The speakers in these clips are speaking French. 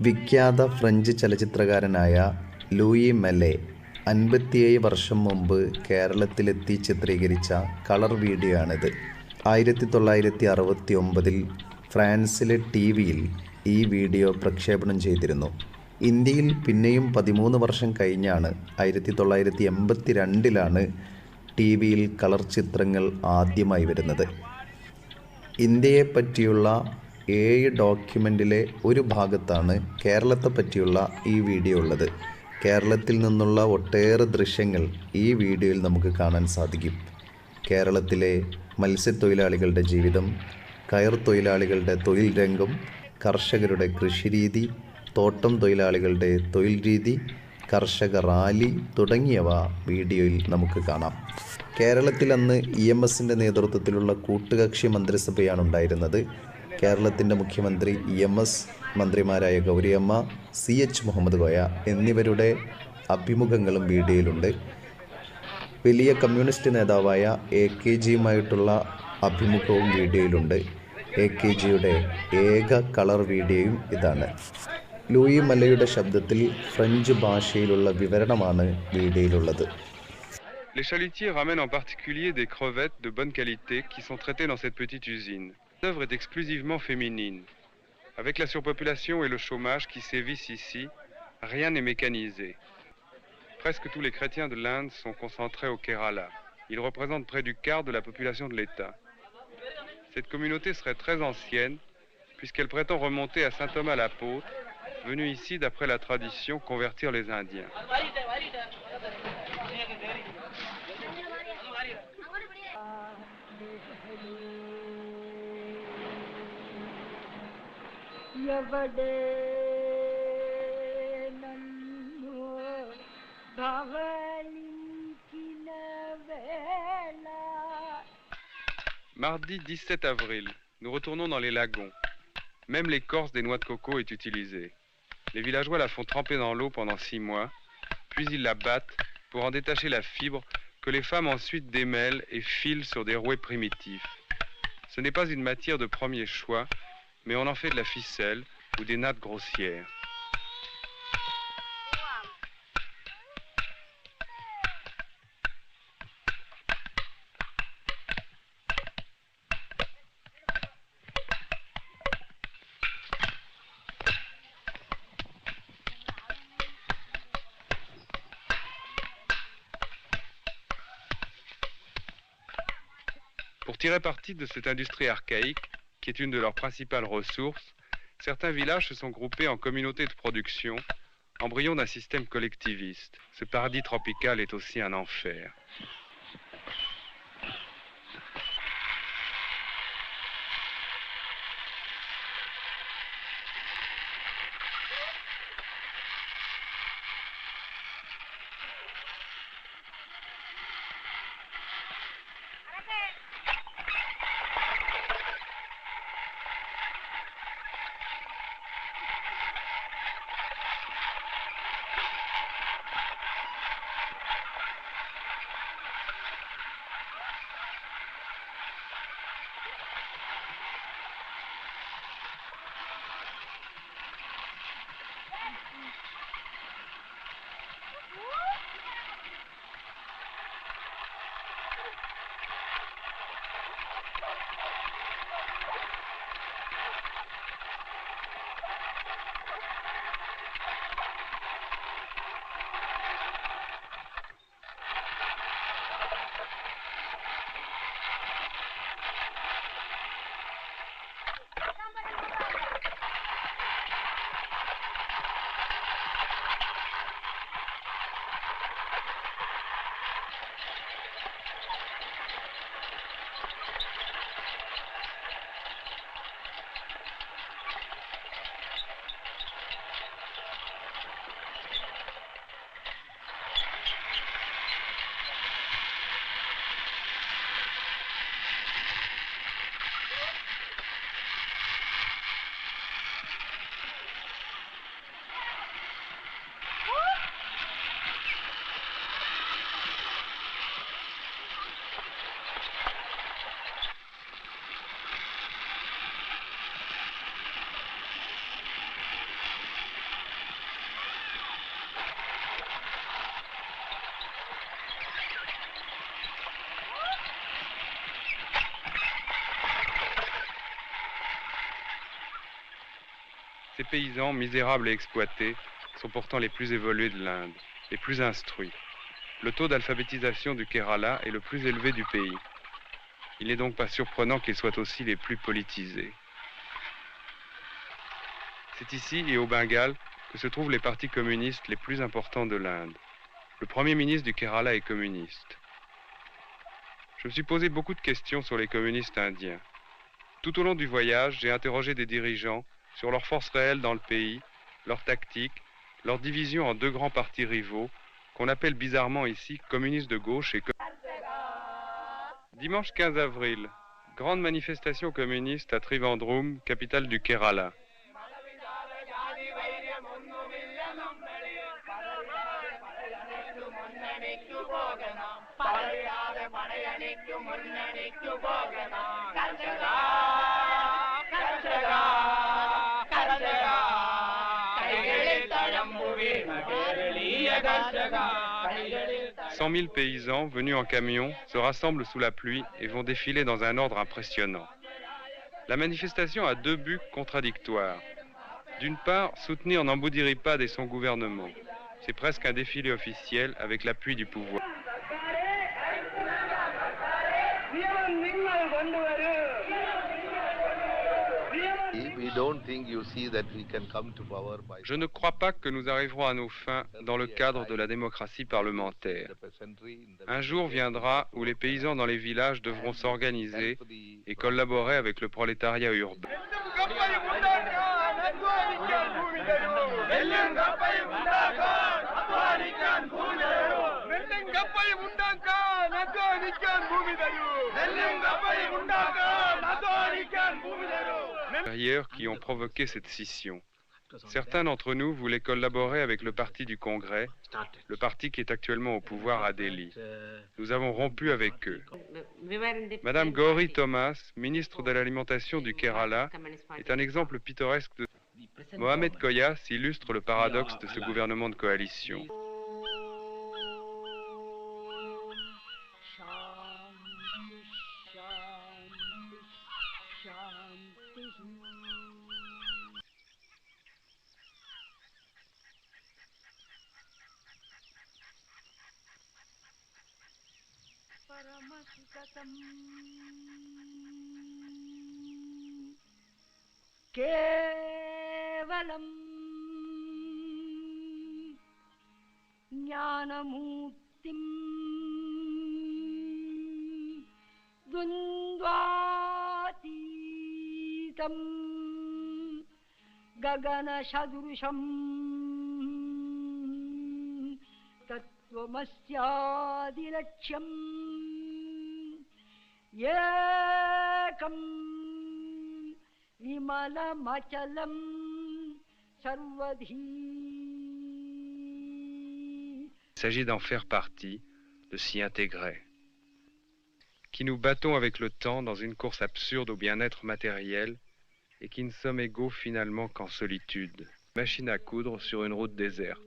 വിഖ്യാത ഫ്രഞ്ച് ചലച്ചിത്രകാരനായ ലൂയി മെല്ലെ 57 വർഷം മുമ്പ് കേരളത്തിലെത്തി ചിത്രീകരിച്ച കളർ വീഡിയോ ആണിത്. 1969 ഫ്രാൻസിലെ ടിവിയിൽ ഈ വീഡിയോ പ്രക്ഷേപണം ചെയ്തിരുന്നു. ഇന്ത്യയിൽ പിന്നെയും 13 വർഷം കഴിഞ്ഞാണ് 1982 ടിവിയിൽ കളർ ചിത്രങ്ങൾ ആദ്യമായി വരുന്നത്. ഇന്ത്യയെപ്പറ്റിയുള്ള 7 ഡോക്യുമെൻ്റിലെ ഒരു ഭാഗത്താണ് കേരളത്തെ പറ്റിയുള്ള ഈ വീഡിയോ ഉള്ളത്. കേരളത്തിൽ നിന്നുള്ള ഒട്ടേറെ ദൃശ്യങ്ങൾ ഈ വീഡിയോയിൽ നമുക്ക് കാണാൻ സാധിക്കും. കേരളത്തിലെ മത്സ്യത്തൊഴിലാളികളുടെ ജീവിതം, കയർ തൊഴിലാളികളുടെ തൊഴിൽ രംഗം, കർഷകരുടെ കൃഷിരീതി, തോട്ടം തൊഴിലാളികളുടെ തൊഴിൽ രീതി, കർഷക റാലി തുടങ്ങിയവ വീഡിയോയിൽ നമുക്ക് കാണാം. കേരളത്തിൽ അന്ന് EMSൻ്റെ നേതൃത്വത്തിലുള്ള കൂട്ടുകക്ഷി മന്ത്രിസഭയാണ് ഉണ്ടായിരുന്നത്. കേരളത്തിൻ്റെ മുഖ്യമന്ത്രി EMS, മന്ത്രിമാരായ ഗൗരിയമ്മ, CH മുഹമ്മദ് കോയ എന്നിവരുടെ അഭിമുഖങ്ങളും വീഡിയോയിലുണ്ട്. വലിയ കമ്മ്യൂണിസ്റ്റ് നേതാവായ AKGയുമായിട്ടുള്ള അഭിമുഖവും വീഡിയോയിലുണ്ട്. AKGയുടെ ഏക കളർ വീഡിയോയും ഇതാണ്. ലൂയി മെല്ലെയുടെ ശബ്ദത്തിൽ ഫ്രഞ്ച് ഭാഷയിലുള്ള വിവരണമാണ് വീഡിയോയിലുള്ളത്. Les chalutiers ramènent en particulier des crevettes de bonne qualité qui sont traitées dans cette petite usine. L'œuvre est exclusivement féminine. Avec la surpopulation et le chômage qui sévissent ici, rien n'est mécanisé. Presque tous les chrétiens de l'Inde sont concentrés au Kerala. Ils représentent près du quart de la population de l'État. Cette communauté serait très ancienne puisqu'elle prétend remonter à saint Thomas l'apôtre, venu ici d'après la tradition convertir les Indiens. Mardi 17 avril, nous retournons dans les lagons. Même l'écorce des noix de coco est utilisée. Les villageois la font tremper dans l'eau pendant 6 mois, puis ils la battent pour en détacher la fibre que les femmes ensuite démêlent et filent sur des rouets primitifs. Ce n'est pas une matière de premier choix, mais on en fait de la ficelle ou des nattes grossières. Pour tirer parti de cette industrie archaïque, qui est une de leurs principales ressources, certains villages se sont groupés en communautés de production, embryon d'un système collectiviste. Ce paradis tropical est aussi un enfer. Ces paysans, misérables et exploités, sont pourtant les plus évolués de l'Inde, les plus instruits. Le taux d'alphabétisation du Kerala est le plus élevé du pays. Il n'est donc pas surprenant qu'ils soient aussi les plus politisés. C'est ici et au Bengale que se trouvent les partis communistes les plus importants de l'Inde. Le premier ministre du Kerala est communiste. Je me suis posé beaucoup de questions sur les communistes indiens. Tout au long du voyage, j'ai interrogé des dirigeants sur leur force réelle dans le pays, leur tactique, leur division en deux grands partis rivaux, qu'on appelle bizarrement ici communistes de gauche et Dimanche 15 avril, grande manifestation communiste à Trivandrum, capitale du Kerala. Cent 000 paysans venus en camion se rassemblent sous la pluie et vont défiler dans un ordre impressionnant. La manifestation a deux buts contradictoires. D'une part, soutenir Namboodiripad et son gouvernement. C'est presque un défilé officiel avec l'appui du pouvoir. Je ne crois pas que nous arriverons à nos fins dans le cadre de la démocratie parlementaire. Un jour viendra où les paysans dans les villages devront s'organiser et collaborer avec le prolétariat urbain. Qui ont provoqué cette scission. Certains d'entre nous voulaient collaborer avec le parti du Congrès, le parti qui est actuellement au pouvoir à Delhi. Nous avons rompu avec eux. Madame Gauri Thomas, ministre de l'Alimentation du Kerala, est un exemple pittoresque de... Mohamed Koyas illustre le paradoxe de ce gouvernement de coalition. Kevalam Jnanamutim Dvandvatitam Gagana Shadrusham Tattvamasyadirachyam Yekam Vimalamachalam Sarvadhi. Il s'agit d'en faire partie, de s'y intégrer. Qui nous battons avec le temps dans une course absurde au bien-être matériel et qui ne sommes égaux finalement qu'en solitude. Machine à coudre sur une route déserte.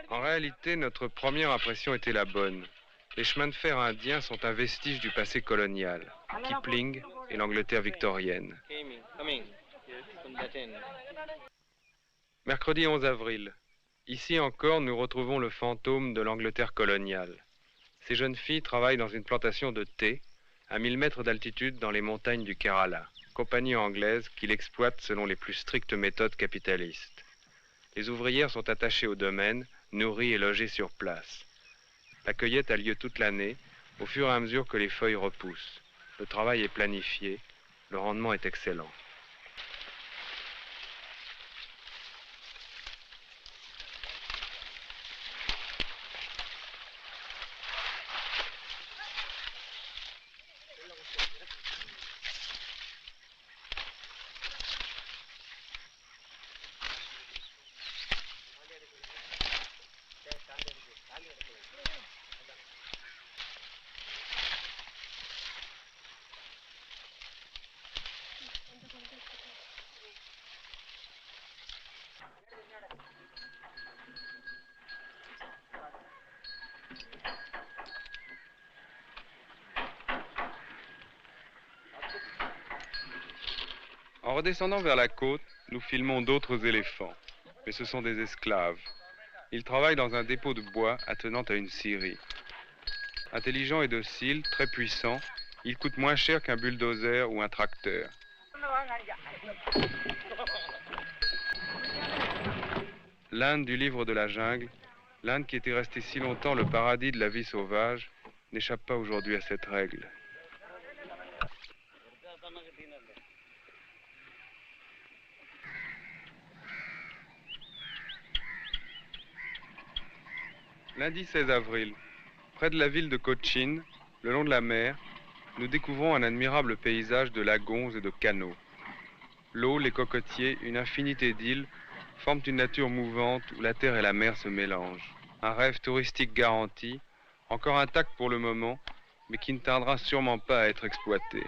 En réalité, notre première impression était la bonne. Les chemins de fer indiens sont un vestige du passé colonial, Kipling et l'Angleterre victorienne. Mercredi 11 avril. Ici encore, nous retrouvons le fantôme de l'Angleterre coloniale. Ces jeunes filles travaillent dans une plantation de thé à 1000 mètres d'altitude dans les montagnes du Kerala, compagnie anglaise qui l'exploite selon les plus strictes méthodes capitalistes. Les ouvrières sont attachées au domaine, nourries et logées sur place. La cueillette a lieu toute l'année, au fur et à mesure que les feuilles repoussent. Le travail est planifié, le rendement est excellent. En redescendant vers la côte, nous filmons d'autres éléphants, mais ce sont des esclaves. Ils travaillent dans un dépôt de bois attenant à une scierie. Intelligents et dociles, très puissants, ils coûtent moins cher qu'un bulldozer ou un tracteur. L'Inde du livre de la jungle, l'Inde qui était restée si longtemps le paradis de la vie sauvage, n'échappe pas aujourd'hui à cette règle. Lundi 16 avril, près de la ville de Cochin, le long de la mer, nous découvrons un admirable paysage de lagons et de canaux. L'eau, les cocotiers, une infinité d'îles forment une nature mouvante où la terre et la mer se mélangent. Un rêve touristique garanti, encore intact pour le moment, mais qui ne tardera sûrement pas à être exploité.